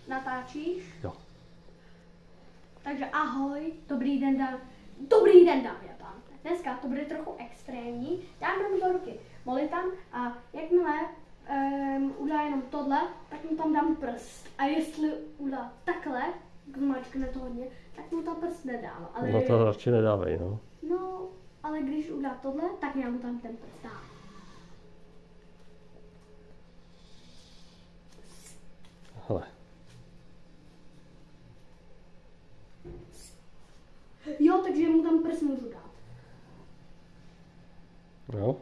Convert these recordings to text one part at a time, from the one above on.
Natáčíš? Jo. Takže ahoj, dobrý den dámy a pánové. Dneska to bude trochu extrémní. Dám do ruky molitan a jakmile udělá jenom tohle, tak mu tam dám prst. A jestli udělá takhle, zmáčkne to hodně, tak mu tam prst nedám. Ale No to radši nedávej, no. No, ale když udělá tohle, tak já mu tam ten prst dám. Hele. Jo, takže mu tam prst můžu dát. Jo.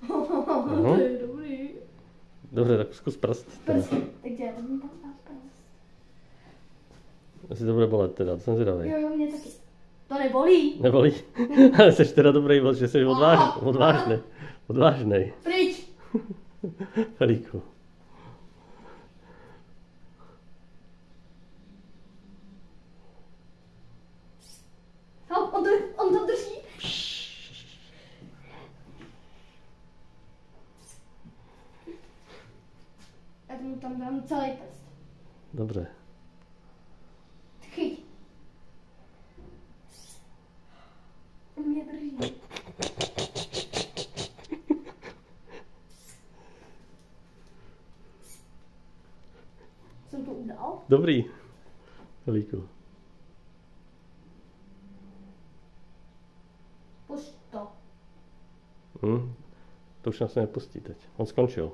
To je dobrý. Dobře, tak zkus prst. Prst, takže já mu tam dám prst. Jestli to bude bolet teda, to jsem zvědavý. Jo, mě taky. To nebolí. Nebolí? Ale jsi teda dobrý, že jsi odvážnej. Pryč. Felíku. On to drží. Já mu tam dám celý prst. Dobře. Chyť. On mě drží. Jsem to udal? Dobrý. Felíku. Pušť to. To už nás nepustí teď. On skončil.